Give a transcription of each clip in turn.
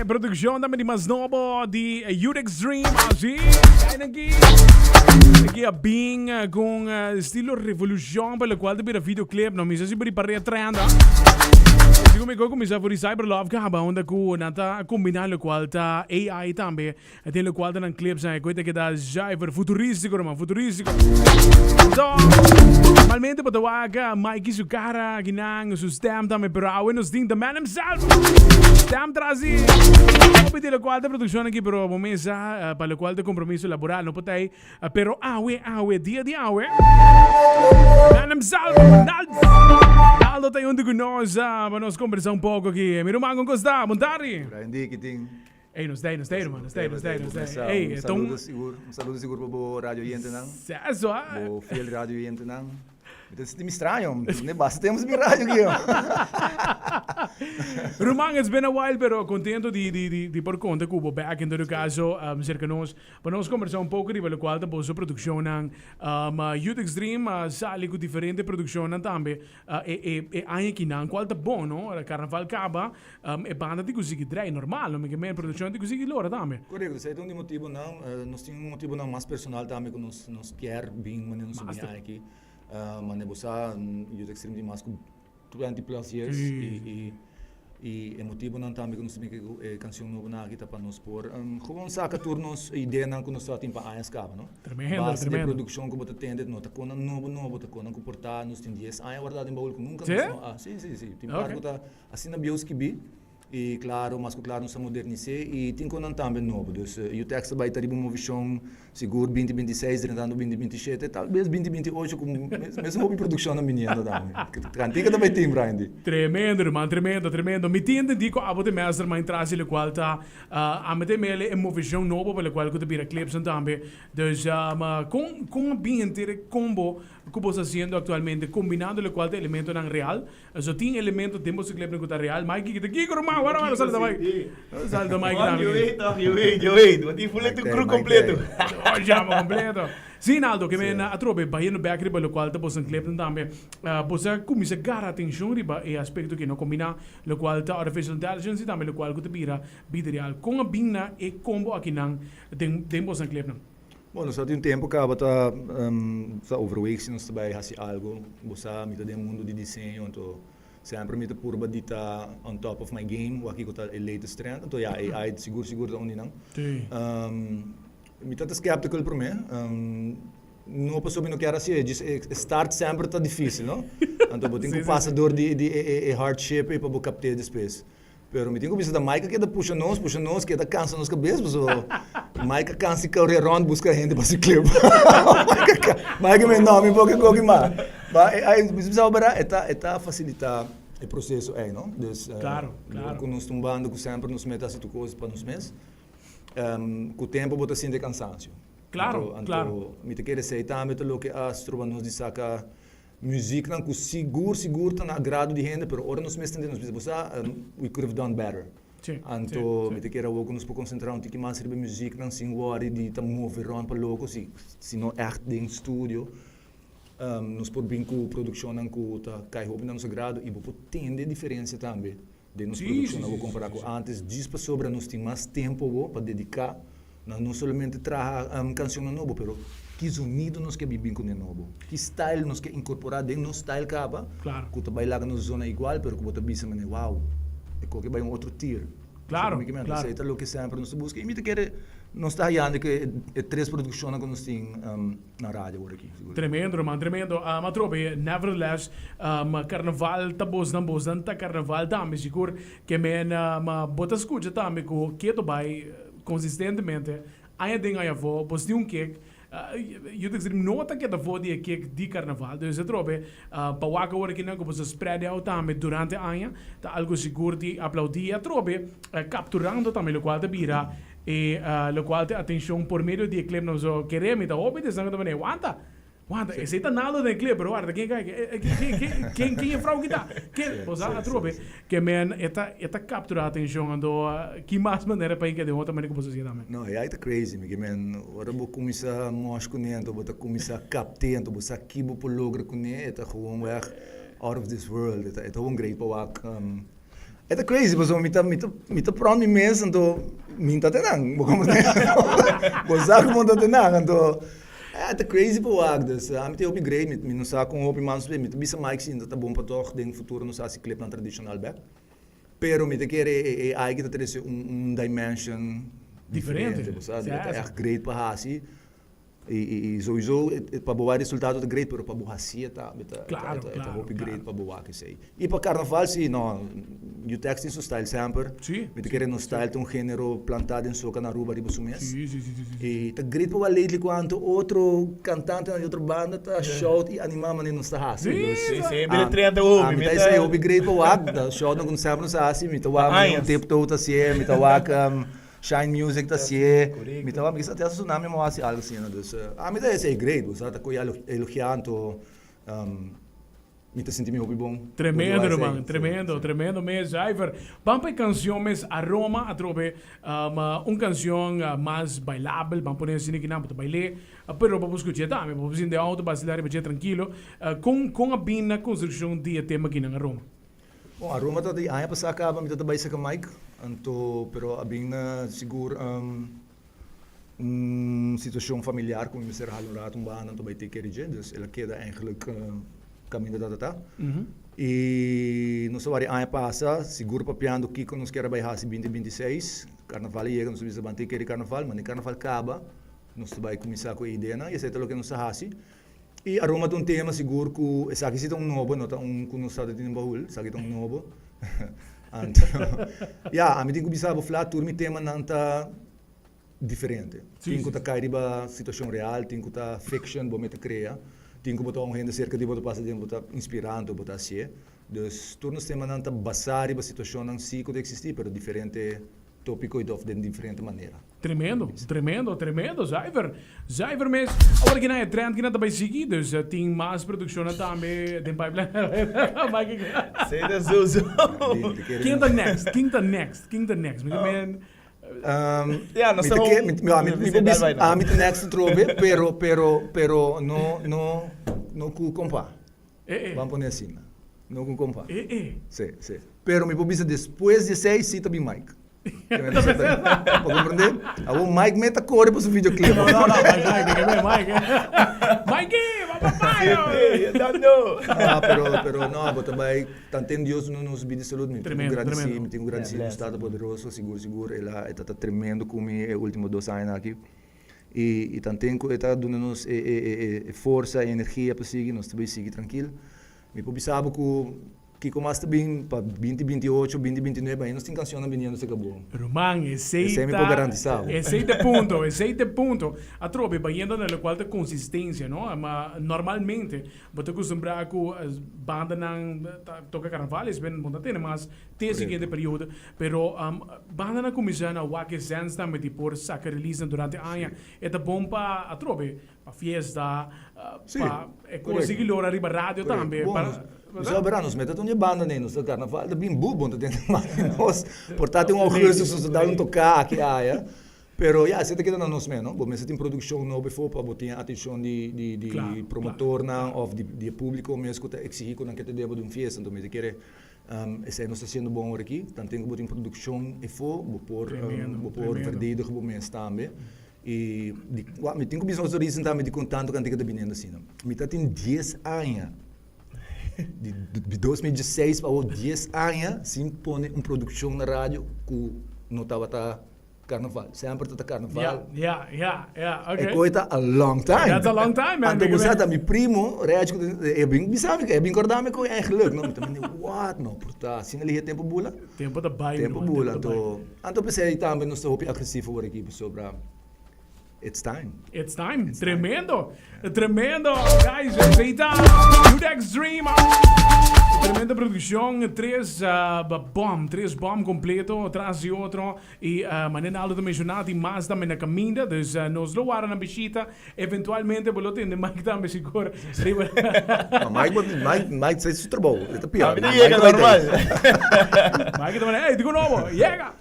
production também de mais novo de Youth Extreme, assim, aqui. Aqui a Bing com estilo revolução, pelo qual tem videoclip, não me sei se por para trend. Assim como eu comecei a fazer Cyberlove, que é onde eu nata combinar o qual tá AI também, tem o qual tá nos clips, coisa que dá já é futurístico, mano, futurístico. Então, normalmente para o Mike su cara, ginang, su stem também, pero a nos ding the man himself. Stem trazi. Vou pedir o qual da produção aqui, pero momento para o qual de compromisso laboral, não pode aí, pero dia man himself, Naldo tem onde conosco, para nós conversar pouco aqui. Miro mango como está, Montari? Grande que tem. Ei, não sei, mano, não sei. Ei, então... saludo seguro para o rádio Yente, não? Certo, o fiel rádio Yente, não? Então, se me estranham, não basta, temos minha rádio aqui, Romang, it's been a while, pero contento de por conta que back in todo caso, cerca nós, para nós conversar pouco de pelo qual também a produção ng Youth Extreme, sali com diferente produção também, aí aqui não, qual tá bom, não? Carnaval acaba, banda de coisa que drai normal, não? Porque a produção de coisa que lora também. Correto, isso é um motivo não, nós temos motivo não mais personal também que nós quer bem, mas não somos aqui. Mas nebosa Youth Extreme de mais com 20 plus years e motivo não também que nós temos que canção nova na aqui para nós por gewoon saca turnos ideia não que nós só tem para anos cabo não tremendo de produção que botar tende não tá com novo tá com comportar nós tem 10 anos guardado em baú que nunca sim tem para botar assim na bios que bi e claro, mas claro não se modernizar e tem que não também novo, dus o texto vai ter uma visão seguro 2026, tentando 2027, talvez 2028 com mesmo hobby produção na menina também. Cantiga também tem Brian. Tremendo, man, tremendo. Me tende dico a bote master mas traz ele qual tá a meter mele uma visão nova pela qual que te vira clips também. Dus com a bem inteira combo que você fazendo atualmente combinando o qual elemento não real, só tem elemento temos clip no que tá real, mas que aqui com agora salta Mike. Salta Mike também. Eu wait. Mas tem full crew completo. Já completo. Sim, Naldo, que me atrobe vai no back riba lo qual tá posan clip também. Você começa a gar atenção riba e aspecto que não combina lo qual tá artificial intelligence e também lo qual que te vira vida real com a bina e combo aqui não tem posan clip não. Bom, nós temos tempo que está overweeg se nós também faz algo, você me dá mundo de desenho, então sempre me purba de tá on top of my game, o aqui que tá o latest trend, então já AI seguro tá onde não. Me tá skeptical para mim. Não passou bem no que era assim, start sempre tá difícil, não? Então eu tenho que passar dor de hardship e para captar depois. Pero me tenho que pensar da Maica que é da puxa nós que é da cansa nos cabeças, so Maica cansa correr round buscar gente para se clip. Maica me nome pouco coque mais. Aí precisa obrar eta facilitar o processo aí, não? Dus claro. Com nós tumbando que sempre nos meta assim coisas para nos mês. Com o tempo bota assim de cansaço. Claro. Me te quer dizer também lo que as trova nos de saca música não com seguro tá na agrado de gente, pero ora nos mesmo nos pensar we could have done better. Então me te quer algo nos por concentrar um pouco mais sobre música não sem worry de tá mover around para louco se não echt em estúdio. Nos por bem com produção não com tá cai roupa não sagrado e vou ter diferença também. De nos produção não vou comparar com antes diz para sobre nós tem mais tempo para dedicar não somente trazer canção nova, pero que sonido nós que vivem com o novo, que style nós que incorporar dentro do style capa, claro. Que vai lá na zona igual, pero que você bisa mas wow, é que vai outro tier. Claro. Isso é o que sempre nós busca. E me quer nós está aí que é três produções que nós tem na rádio por aqui. Tremendo, mas trobe, nevertheless, carnaval tá bom tá carnaval também seguro que bota escuta também que tu vai consistentemente aí tem aí vou posti cake eu te dizer nota que da vou de cake de carnaval dus eu trobe para o agora que não você spread out também durante a ano tá algo seguro de aplaudir trobe capturando também o qual te vira e o qual te atenção por meio de clip nós queremos tá óbvio de também aguanta esse tá nada de clip pero guarda quem é frau que tá que você trobe que men eta captura a atenção ando que mais maneira para que de outra maneira que você também não é tá crazy me que men ora vou começar mos com nento vou começar captar vou aqui vou lograr com nento gewoon weg out of this world eta um great para É crazy, mas mita pronto me mesmo, então minta tenang, como sabe como tá tenang, então é crazy para o Agdas. A mim tem upgrade, me não sabe com o mais bem, me bisa mais sim, tá bom para tocar dentro futuro não sabe se clipe na tradicional back. Pero me te quer aí que ter dimension diferente, sabe? É great para assim. E sowieso, para boa resultado é great, pero para boa assim claro, great para boa que sei. E para carnaval sim, não, o texto em seu style sempre. Sim. Me te quer no style um gênero plantado em soca na rua riba sumes. Sim. E tá great para lately quando outro cantante na outra banda tá shout e animar mas não está assim. Sim, ele treina o hobby. Me tá isso hobby great para o ag, shout não consegue não assim, me tá o tempo todo assim, me tá o Shine Music tá assim, me tá porque até essa tsunami mo assim algo assim, dus me tá esse great, você tá com elogiando me tá sentindo muito bom. Tremendo, irmão, tremendo mesmo. Iver, vamos para canções a Roma, a trobe canção mais bailável, vamos poner assim que não para bailar, pero vamos escutar também, vamos ir de auto, basilar e tranquilo, com a bina construção de tema aqui na Roma. Bom, a Roma tá de ano passado acaba, me tá bem com Mike, então, pero a bina seguro situação familiar com o Mr. Hallorat baan, então vai ter que reger, dus ela queda eigenlijk caminho da e não só ano passa, seguro papiando que nos quer vai hasi 2026, carnaval chega, nós vamos manter que carnaval, mas o carnaval acaba, nós vai começar com a ideia, e esse é o que nos hasi. E a Roma tem tema seguro que essa aqui é novo, não tá que não está dentro do baú, essa aqui é novo. A mim tem que pensar falar turma tema não tá diferente. Tem que tá cair ba situação real, tem que tá fiction, bom meta criar, tem que botar gente cerca de botar passa de botar inspirando, botar assim. Dus turnos tema não tá basar ba situação não se que existir, pero diferente tópico e de diferente maneira. Tremendo, Zyver mesmo. Agora que não é trend, que não está bem seguido, tem mais produção também, tem pipeline. Sei da Zuzu. Quem tá next? Nós estamos... Me next trobe, pero não com compa. Vamos poner assim, não com compa. Sim. Pero me pobisa depois de 6, cita bem Mike. Para compreender? O Mike mete a cor para o videoclipe. Não, Mike. Pero não, mas também tanto Deus nos vídeos de saúde, me tenho um grande no estado poderoso, seguro, ela está tremendo comigo os últimos 2 anos aqui. E tanto está dando-nos força e energia para seguir, nós também seguir tranquilo. Me pobisava que começa bem para 2028, 2029, aí nós temos canções vindo se acabou. Roman, esse é ponto. A trobe, vaindo na qual tem consistência, não? Mas normalmente, você acostumbrar com as bandas não toca carnaval, bem muito tem, mas tem seguinte período, pero banda não começa a walk sense também de por sacar release durante a ano, é bom para a trobe, para festa, para conseguir lora riba rádio também, para Zo nos meten toen je banden in, dus carnaval, dat bem bobo, dat tem mais, portanto um augusto se dá tocar aqui pero você tem que dar nos menos, bom, mas tem produção nova for para botar atenção de promotor ou de público, mesmo que exigir que não quer ter de uma festa, então me quer esse não está sendo bom aqui, então tem que botar produção e for, por verdade, bom mês também. E me tem que pensar sobre isso também de contanto que antiga da binenda assim, me tá tem 10 anos. De 2016 para 10 anos, se impõe uma produção na rádio que não estava carnaval. Sempre está carnaval. Okay. É coisa a long time. That's a long time, man. Então, você está, meu primo, é bem acordado com é geluk, não? Também, what, não? Portanto, assim ele é tempo bula. Tempo da baile. Tempo bula. Então, pensei também, não estou agressivo por aqui, sobre It's time. Tremendo. Guys, aceita. Udex Dream. Tremenda produção. 3 bomb completo, atrás de outro. E maneira algo mencionado, e mais também na caminha. Dus nos loaram na visita. Eventualmente, vou ter de Mike também, seguro. Mike, sei se trabalhou. É pior. Mike normal. Mike também, digo novo, chega.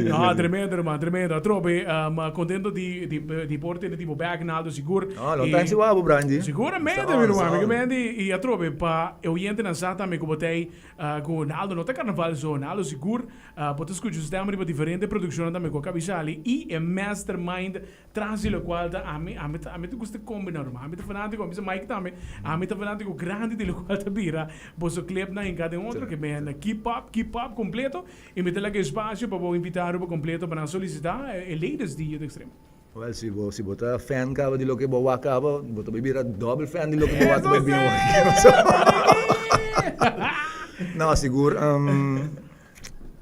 Não, tremendo, irmão, tremendo. Trobe, contento de di porte di tipo Bagnaldo sicuro. No, long time si wabo, Brandy. Sicuramente, Sta on, meu sta irmão. on. Porque e a trobe pa eu ia na sata me botei com Naldo no carnaval so Naldo sicuro, botas com sistema de diferente produção também com cabisali e é mastermind transilo qual da a me tu gosta combinar, a me tu fanatico, a me Mike também, a me tu fanatico grande de qual da bira, boso clip na em cada outro que me keep up completo e me tela que espaço para vou invitar para completo para solicitar ladies de extremo. Well, si bota fan ka di lo que bawa ka ba, bota bibira double fan di lo que bawa ka bibira. No, siguro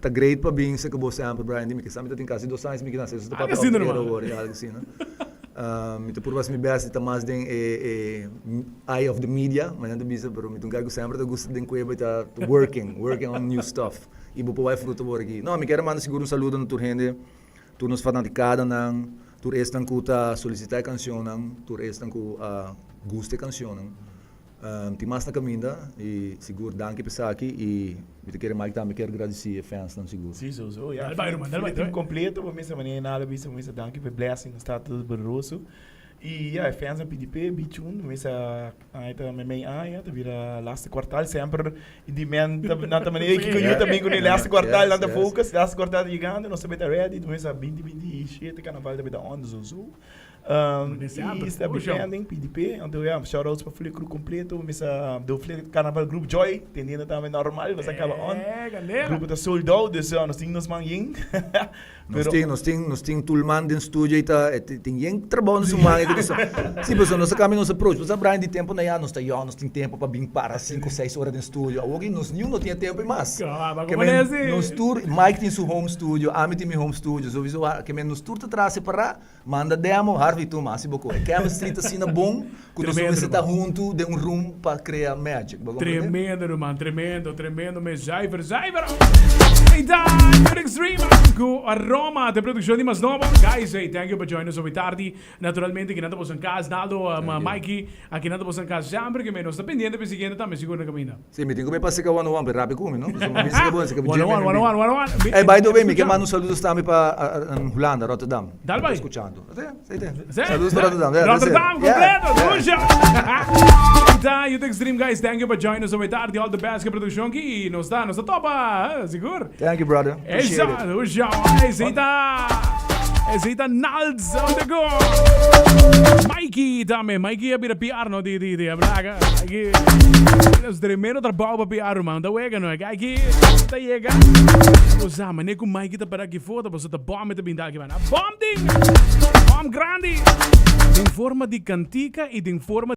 ta great pa being sa kabo sample Brandy, mi kasama tating kasi 2 anos mi kinasa sa papel. Kasi naman. Kasi no. Ito purwas mi best ita mas ding eye of the media, mananda bisa pero mitong gago sempre ta gusto din kuya ta working on new stuff. Ibo po vai fruto worki. No, mi quero mandar siguro saludo no turhende. Tu nos fanaticada ng tur estan ku ta solicitar canção ng tur estan ku guste canção ng ti mas na caminda e seguro danke pesaki e me quero mais também quero agradecer fans não seguro. Sim, so. Ja, Dal vai, Roman, dal vai. Time completo, para mim, maneira nada, bisa, danke für blessing, está tudo boroso. E ja, fans aan PDP, bichun, mesa, aita me mei aia, te vira laatste kwartaal, sempre in die man, na ta maneira que eu também com o laatste kwartaal, na ta focus, laatste kwartaal chegando, nós sabemos ready, mesa 20 shit, carnaval da vida on so. E está bem PDP, então ja, shoutouts para Flick Crew completo, mesa do Flick Carnaval Group Joy, tendendo também normal, mas acaba on. Grupo tá sold out, dus nós temos manging. Nós tem tulman din studio ita tem yang trabalho no sumang ito so. Sim, pessoal, nós kami nos approach, mas Brian de tempo na yan, nós tem tempo para vir para 5-6 horas no studio. Alguém nós não tinha tempo mais. Nos tour, Mike tem seu home studio, Ami tem meu home studio, so viso que nos tour traz para manda demo, Harvey tu mas boko. Street assim na bom, quando você está junto de room para criar magic. Tremendo, man, tremendo, me Zyver. Hey, Extreme, com a Roma, de produção de mais nova. Guys, hey, thank you for joining us over tarde. Naturalmente, que nada por casa, Naldo, Mikey, aqui nada por casa sempre, que menos está pendente, para seguir também, seguro na caminho. Sim, me tenho que passar com one-on-one, para rápido como, não? One-on-one. Hey, by the way, me quero mandar saludos também para Holanda, Rotterdam. Dal vai. Escuchando. Saludos para Rotterdam. Rotterdam, completo, puxa. Então, you Extreme, guys, thank you for joining us over tarde. All the best, que produção aqui, nos está topa, seguro. Thank you, brother. Exato, puxa. Eita Nalds on the go. Mikey também, Mikey abrir PR no di Braga. Aqui os tremendo trabalho para PR man, da wega no aqui tá chega. Usa mas nem com Mikey tá para aqui fora, você tá bomba tá vindo aqui mano. Bomb grande. Em forma de cantica e em forma